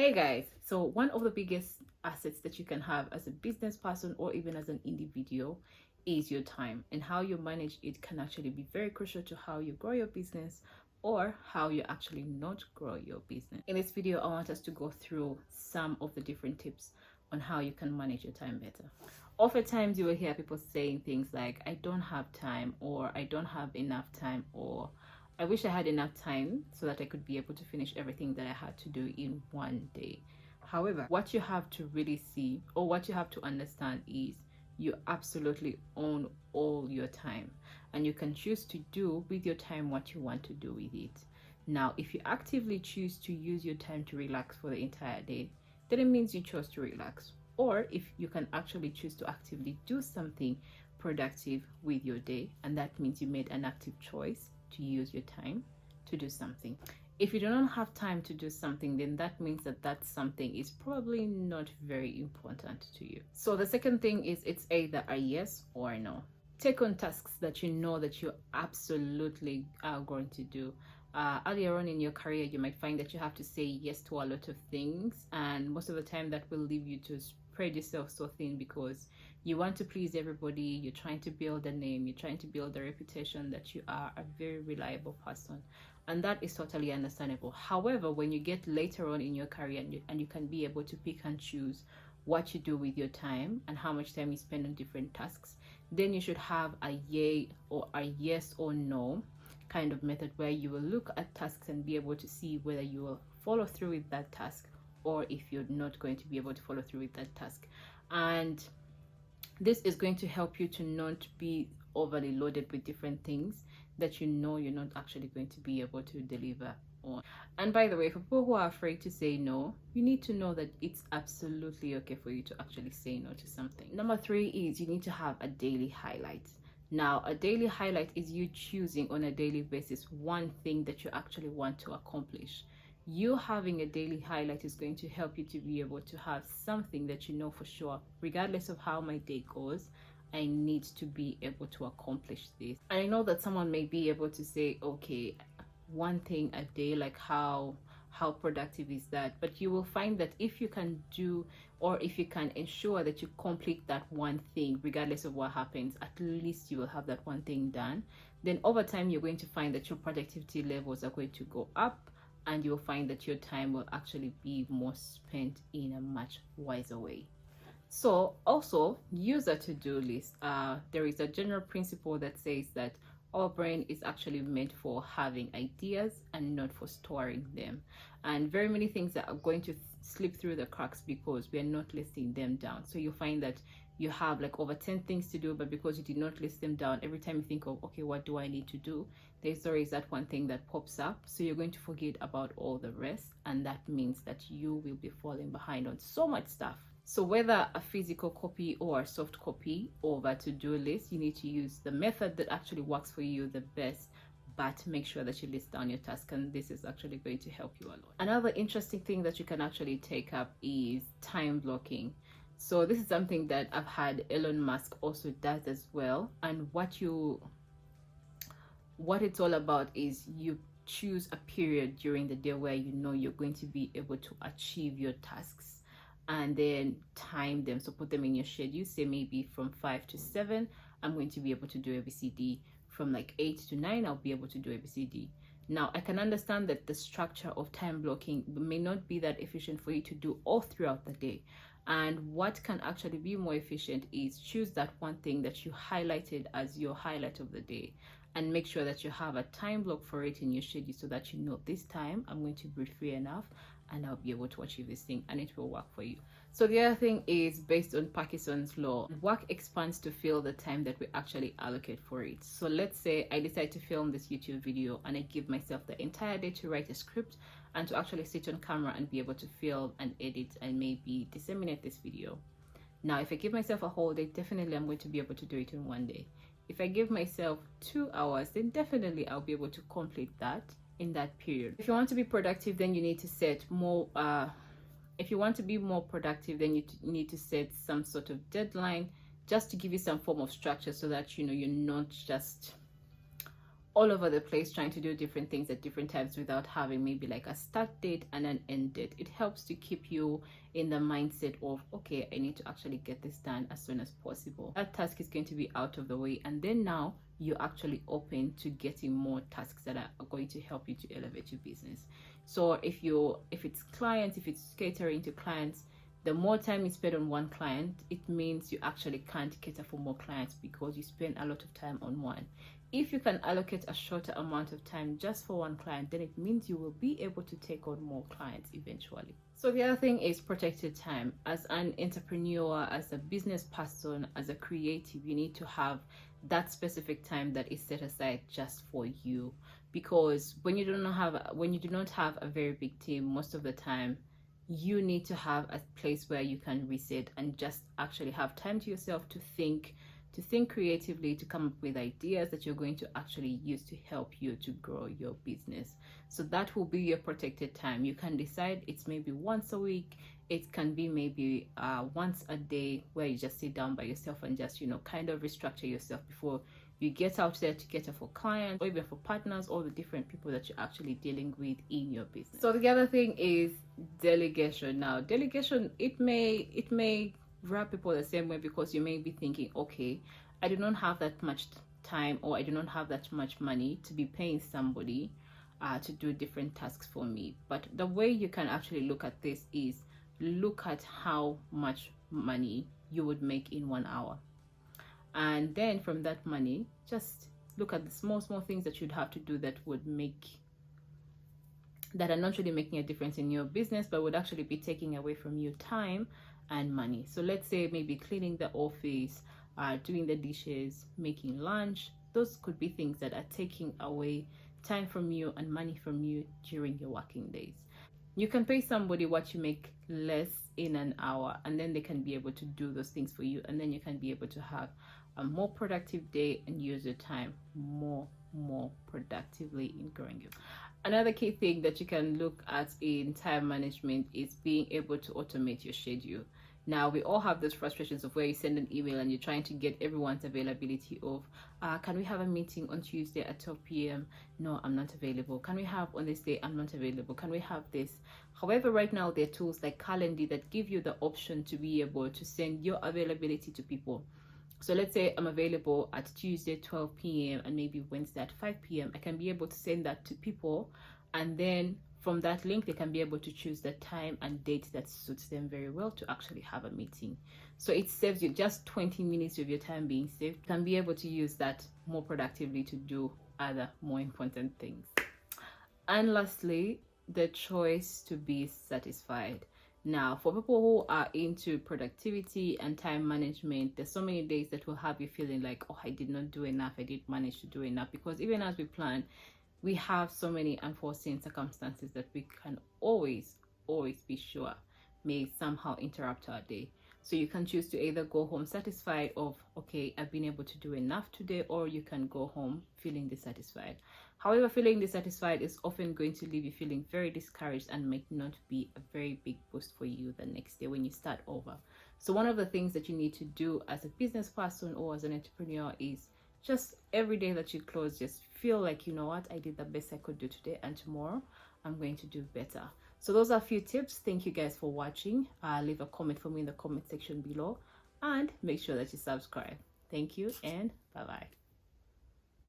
Hey guys, so one of the biggest assets that you can have as a business person or even as an individual is your time, and how you manage it can actually be very crucial to how you grow your business or how you actually not grow your business. In this video, I want us to go through some of the different tips on how you can manage your time better. Oftentimes you will hear people saying things like, I don't have time, or I don't have enough time, or I wish I had enough time so that I could be able to finish everything that I had to do in one day. However, what you have to really see, or what you have to understand, is you absolutely own all your time, and you can choose to do with your time what you want to do with it. Now, if you actively choose to use your time to relax for the entire day, then it means you chose to relax. Or if you can actually choose to actively do something productive with your day, and that means you made an active choice to use your time to do something. If you do not have time to do something, then that means that something is probably not very important to you. So the second thing is, it's either a yes or a no. Take on tasks that you know that you absolutely are going to do. Earlier on in your career, you might find that you have to say yes to a lot of things, and most of the time that will leave you to spread yourself so thin because you want to please everybody. You're trying to build a name, you're trying to build a reputation that you are a very reliable person, and that is totally understandable. However, when you get later on in your career and you can be able to pick and choose what you do with your time and how much time you spend on different tasks, then you should have a yay or a yes or no kind of method, where you will look at tasks and be able to see whether you will follow through with that task or if you're not going to be able to follow through with that task. And this is going to help you to not be overly loaded with different things that you know you're not actually going to be able to deliver on. And by the way, for people who are afraid to say no, you need to know that it's absolutely okay for you to actually say no to something. Number 3 is you need to have a daily highlight. Now, a daily highlight is you choosing on a daily basis one thing that you actually want to accomplish. You having a daily highlight is going to help you to be able to have something that you know for sure, regardless of how my day goes, I need to be able to accomplish this. And I know that someone may be able to say, okay, one thing a day, like how productive is that? But you will find that if you can do, or if you can ensure that you complete that one thing regardless of what happens, at least you will have that one thing done. Then over time you're going to find that your productivity levels are going to go up, and you'll find that your time will actually be more spent in a much wiser way. So also use a to-do list. There is a general principle that says that our brain is actually meant for having ideas and not for storing them, and very many things that are going to slip through the cracks because we are not listing them down. So you'll find that you have like over 10 things to do, but because you did not list them down, every time you think of, okay, what do I need to do, there's always that one thing that pops up, so you're going to forget about all the rest, and that means that you will be falling behind on so much stuff. So whether a physical copy or a soft copy of a to-do list, you need to use the method that actually works for you the best, but make sure that you list down your task, and this is actually going to help you a lot. Another interesting thing that you can actually take up is time blocking. So this is something that I've had Elon Musk also does as well, and what it's all about is you choose a period during the day where you know you're going to be able to achieve your tasks, and then time them. So put them in your schedule. Say maybe from 5 to 7 I'm going to be able to do ABCD. From like 8 to 9 I'll be able to do ABCD. Now I can understand that the structure of time blocking may not be that efficient for you to do all throughout the day, and what can actually be more efficient is choose that one thing that you highlighted as your highlight of the day, and make sure that you have a time block for it in your schedule, so that you know this time I'm going to be free enough and I'll be able to achieve this thing, and it will work for you. So the other thing is based on Parkinson's law. Work expands to fill the time that we actually allocate for it. So let's say I decide to film this YouTube video, and I give myself the entire day to write a script and to actually sit on camera and be able to film and edit and maybe disseminate this video. Now if I give myself a whole day, definitely I'm going to be able to do it in one day. If I give myself 2 hours, then definitely I'll be able to complete that in that period. If you want to be productive, then you need to set more if you want to be more productive, then you need to set some sort of deadline, just to give you some form of structure, so that you know you're not just all over the place trying to do different things at different times without having maybe like a start date and an end date. It helps to keep you in the mindset of, okay, I need to actually get this done as soon as possible. That task is going to be out of the way, and then now you're actually open to getting more tasks that are going to help you to elevate your business. So if it's clients, if it's catering to clients, the more time you spend on one client, it means you actually can't cater for more clients because you spend a lot of time on one. If you can allocate a shorter amount of time just for one client, then it means you will be able to take on more clients eventually. So the other thing is protected time. As an entrepreneur, as a business person, as a creative, you need to have that specific time that is set aside just for you, because when you do not have a very big team, most of the time you need to have a place where you can reset and just actually have time to yourself to think creatively, to come up with ideas that you're going to actually use to help you to grow your business. So that will be your protected time. You can decide it's maybe once a week, it can be maybe once a day, where you just sit down by yourself and just kind of restructure yourself before you get out there to cater for clients or even for partners, all the different people that you're actually dealing with in your business. So the other thing is delegation. Now delegation, it may rub people the same way, because you may be thinking, okay, I do not have that much time, or I do not have that much money to be paying somebody to do different tasks for me. But the way you can actually look at this is look at how much money you would make in 1 hour, and then from that money, just look at the small things that you'd have to do that are not really making a difference in your business, but would actually be taking away from you time and money. So let's say maybe cleaning the office, doing the dishes, making lunch. Those could be things that are taking away time from you and money from you during your working days. You can pay somebody what you make less in an hour, and then they can be able to do those things for you, and then you can be able to have a more productive day and use your time more productively in growing you. Another key thing that you can look at in time management is being able to automate your schedule. Now, we all have those frustrations of where you send an email and you're trying to get everyone's availability of, can we have a meeting on Tuesday at 12 p.m? No, I'm not available. Can we have on this day? I'm not available. Can we have this? However, right now there are tools like Calendly that give you the option to be able to send your availability to people. So let's say I'm available at Tuesday 12 p.m. and maybe Wednesday at 5 p.m. I can be able to send that to people, and then from that link they can be able to choose the time and date that suits them very well to actually have a meeting. So it saves you just 20 minutes of your time being saved. You can be able to use that more productively to do other more important things. And lastly, the choice to be satisfied. Now, for people who are into productivity and time management, there's so many days that will have you feeling like, oh, I did not do enough, I didn't manage to do enough, because even as we plan, we have so many unforeseen circumstances that we can always be sure may somehow interrupt our day. So you can choose to either go home satisfied of, okay, I've been able to do enough today, or you can go home feeling dissatisfied. However, feeling dissatisfied is often going to leave you feeling very discouraged and might not be a very big boost for you the next day when you start over. So one of the things that you need to do as a business person or as an entrepreneur is just every day that you close, just feel like, you know what, I did the best I could do today, and tomorrow I'm going to do better. So those are a few tips. Thank you guys for watching. Leave a comment for me in the comment section below, and make sure that you subscribe. Thank you, and bye-bye.